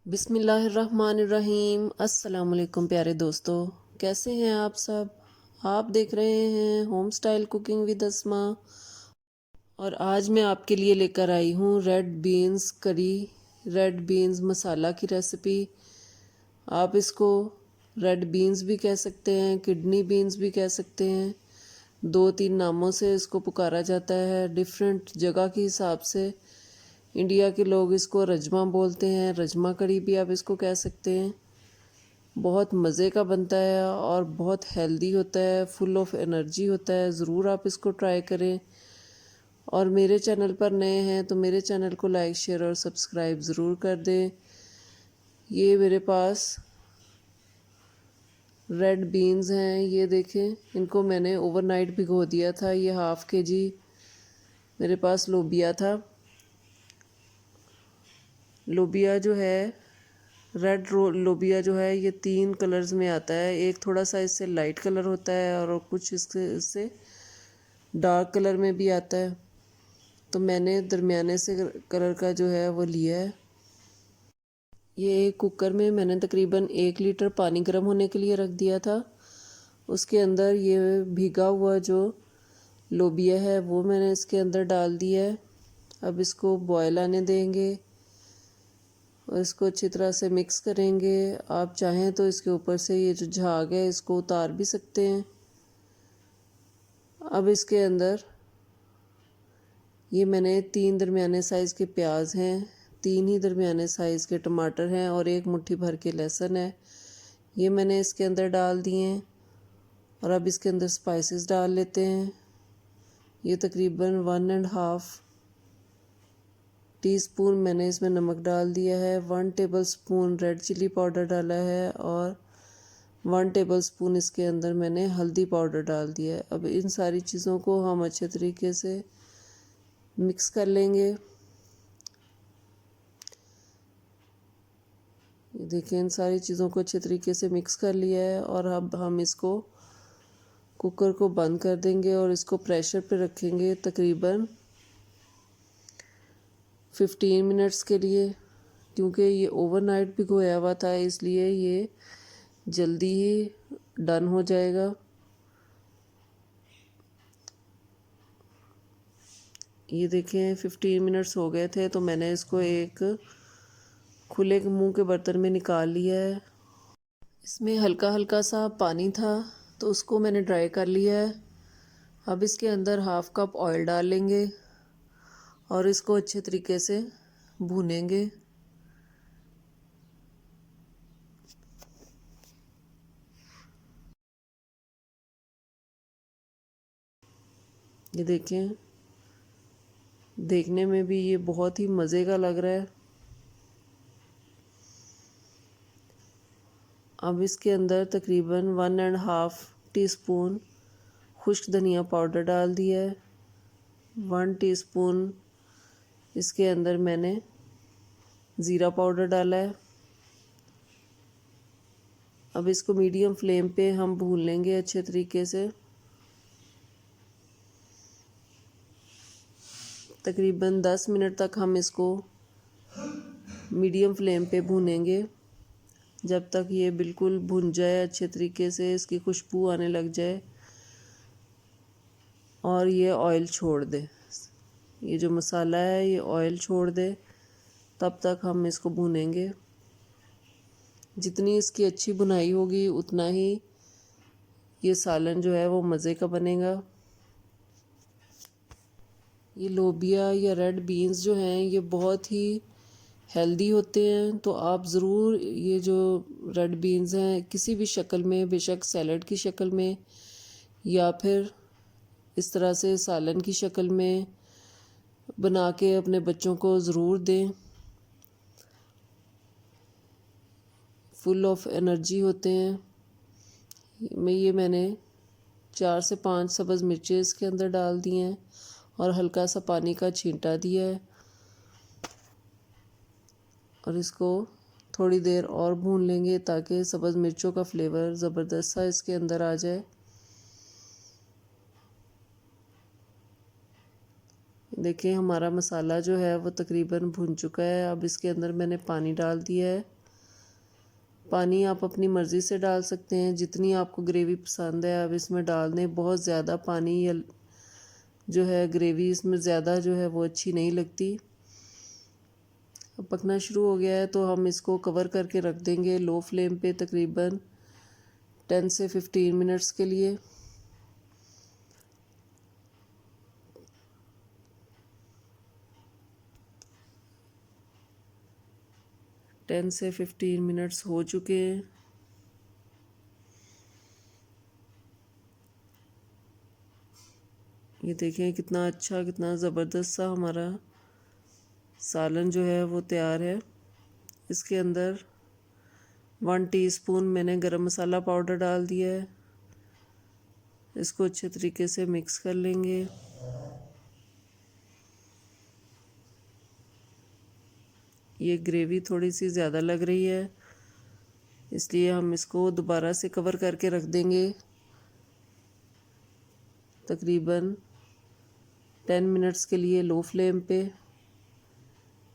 बिस्मिल्लाहिर्रहमानिर्रहीम। अस्सलाम वालेकुम प्यारे दोस्तों, कैसे हैं आप सब। आप देख रहे हैं होम स्टाइल कुकिंग विद अस्मा और आज मैं आपके लिए लेकर आई हूँ रेड बीन्स करी, रेड बीन्स मसाला की रेसिपी। आप इसको रेड बीन्स भी कह सकते हैं, किडनी बीन्स भी कह सकते हैं। दो तीन नामों से इसको पुकारा जाता है, डिफरेंट जगह के हिसाब से। इंडिया के लोग इसको रजमा बोलते हैं, रजमा कड़ी भी आप इसको कह सकते हैं। बहुत मज़े का बनता है और बहुत हेल्दी होता है, फुल ऑफ एनर्जी होता है। ज़रूर आप इसको ट्राई करें। और मेरे चैनल पर नए हैं तो मेरे चैनल को लाइक शेयर और सब्सक्राइब ज़रूर कर दें। ये मेरे पास रेड बीन्स हैं, ये देखें, इनको मैंने ओवरनाइट भिगो दिया था। ये हाफ़ के जी मेरे पास लोबिया था। लोबिया जो है, लोबिया जो है, ये 3 कलर्स में आता है। एक थोड़ा सा इससे लाइट कलर होता है और कुछ इससे डार्क कलर में भी आता है। तो मैंने दरमियाने से कलर का जो है वो लिया है। ये एक कुकर में मैंने तकरीबन 1 लीटर पानी गर्म होने के लिए रख दिया था। उसके अंदर ये भीगा हुआ जो लोबिया है वो मैंने इसके अंदर डाल दिया है। अब इसको बॉयल आने देंगे और इसको अच्छी तरह से मिक्स करेंगे। आप चाहें तो इसके ऊपर से ये जो झाग है इसको उतार भी सकते हैं। अब इसके अंदर ये मैंने 3 दरमियाने साइज़ के प्याज हैं, 3 ही दरमियाने साइज़ के टमाटर हैं और 1 मुट्ठी भर के लहसुन है। ये मैंने इसके अंदर डाल दिए हैं और अब इसके अंदर स्पाइसेस डाल लेते हैं। ये तकरीबन 1.5 टीस्पून मैंने इसमें नमक डाल दिया है। 1 टेबलस्पून रेड चिली पाउडर डाला है और 1 टेबलस्पून इसके अंदर मैंने हल्दी पाउडर डाल दिया है। अब इन सारी चीज़ों को हम अच्छे तरीके से मिक्स कर लेंगे। देखिए, इन सारी चीज़ों को अच्छे तरीके से मिक्स कर लिया है और अब हम इसको कुकर को बंद कर देंगे और इसको प्रेशर पे रखेंगे तकरीबन 15 मिनट्स के लिए। क्योंकि ये ओवरनाइट भिगोया हुआ था इसलिए ये जल्दी ही डन हो जाएगा। ये देखें 15 मिनट्स हो गए थे तो मैंने इसको एक खुले मुंह के बर्तन में निकाल लिया है। इसमें हल्का हल्का सा पानी था तो उसको मैंने ड्राई कर लिया है। अब इसके अंदर 1/2 कप ऑयल डाल लेंगे और इसको अच्छे तरीके से भूनेंगे। ये देखें, देखने में भी ये बहुत ही मज़े का लग रहा है। अब इसके अंदर तकरीबन 1.5 टीस्पून खुश्क धनिया पाउडर डाल दिया है। 1 टीस्पून इसके अंदर मैंने ज़ीरा पाउडर डाला है। अब इसको मीडियम फ्लेम पे हम भून लेंगे अच्छे तरीके से। तकरीबन 10 मिनट तक हम इसको मीडियम फ्लेम पे भूनेंगे, जब तक ये बिल्कुल भुन जाए अच्छे तरीके से, इसकी खुशबू आने लग जाए और ये ऑयल छोड़ दे। ये जो मसाला है ये ऑयल छोड़ दे, तब तक हम इसको भूनेंगे। जितनी इसकी अच्छी भुनाई होगी उतना ही ये सालन जो है वो मज़े का बनेगा। ये लोबिया या रेड बीन्स जो हैं ये बहुत ही हेल्दी होते हैं, तो आप ज़रूर ये जो रेड बीन्स हैं किसी भी शक्ल में, बेशक सैलड की शक्ल में या फिर इस तरह से सालन की शक्ल में बना के अपने बच्चों को ज़रूर दें। फुल ऑफ एनर्जी होते हैं। मैंने 4 से 5 सब्ज़ मिर्चें इसके अंदर डाल दी हैं और हल्का सा पानी का छींटा दिया है और इसको थोड़ी देर और भून लेंगे ताकि सब्ज़ मिर्चों का फ्लेवर ज़बरदस्त सा इसके अंदर आ जाए। देखिए हमारा मसाला जो है वो तकरीबन भुन चुका है। अब इसके अंदर मैंने पानी डाल दिया है। पानी आप अपनी मर्ज़ी से डाल सकते हैं, जितनी आपको ग्रेवी पसंद है अब इसमें डाल दें। बहुत ज़्यादा पानी या जो है ग्रेवी इसमें ज़्यादा जो है वो अच्छी नहीं लगती। अब पकना शुरू हो गया है तो हम इसको कवर करके रख देंगे लो फ्लेम पे तकरीबन 10 से 15 मिनट्स के लिए। 10 से 15 मिनट्स हो चुके हैं। ये देखें कितना अच्छा, कितना ज़बरदस्त सा हमारा सालन जो है वो तैयार है। इसके अंदर 1 टीस्पून मैंने गरम मसाला पाउडर डाल दिया है। इसको अच्छे तरीके से मिक्स कर लेंगे। ये ग्रेवी थोड़ी सी ज़्यादा लग रही है, इसलिए हम इसको दोबारा से कवर करके रख देंगे तकरीबन 10 मिनट्स के लिए लो फ्लेम पे।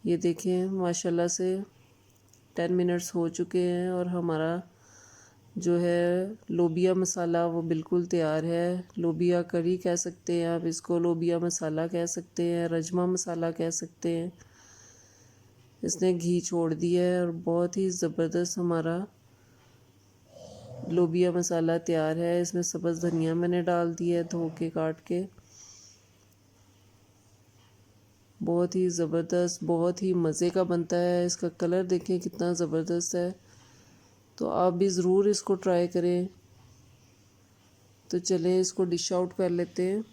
ये देखें माशाल्लाह से 10 मिनट्स हो चुके हैं और हमारा जो है लोबिया मसाला वो बिल्कुल तैयार है। लोबिया करी कह सकते हैं आप इसको, लोबिया मसाला कह सकते हैं, रजमा मसाला कह सकते हैं। इसने घी छोड़ दिया है और बहुत ही ज़बरदस्त हमारा लोबिया मसाला तैयार है। इसमें सब्ज़ धनिया मैंने डाल दिया है धो के काट के। बहुत ही ज़बरदस्त, बहुत ही मज़े का बनता है। इसका कलर देखें कितना ज़बरदस्त है, तो आप भी ज़रूर इसको ट्राई करें। तो चलें इसको डिश आउट कर लेते हैं।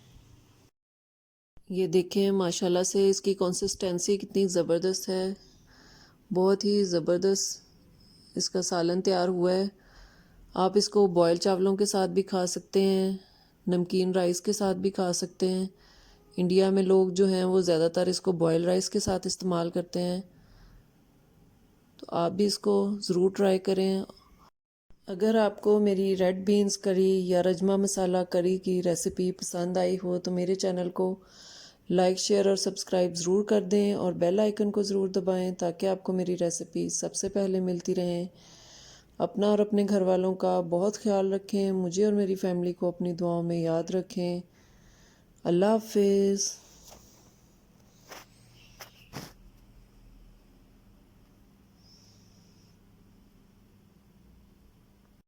ये देखें माशाल्लाह से इसकी कंसिस्टेंसी कितनी ज़बरदस्त है। बहुत ही ज़बरदस्त इसका सालन तैयार हुआ है। आप इसको बॉयल चावलों के साथ भी खा सकते हैं, नमकीन राइस के साथ भी खा सकते हैं। इंडिया में लोग जो हैं वो ज़्यादातर इसको बॉयल राइस के साथ इस्तेमाल करते हैं, तो आप भी इसको ज़रूर ट्राई करें। अगर आपको मेरी रेड बीन्स करी या रजमा मसाला करी की रेसिपी पसंद आई हो तो मेरे चैनल को लाइक, शेयर और सब्सक्राइब ज़रूर कर दें और बेल आइकन को ज़रूर दबाएं ताकि आपको मेरी रेसिपी सबसे पहले मिलती रहें। अपना और अपने घर वालों का बहुत ख्याल रखें। मुझे और मेरी फैमिली को अपनी दुआओं में याद रखें। अल्लाह हाफिज़।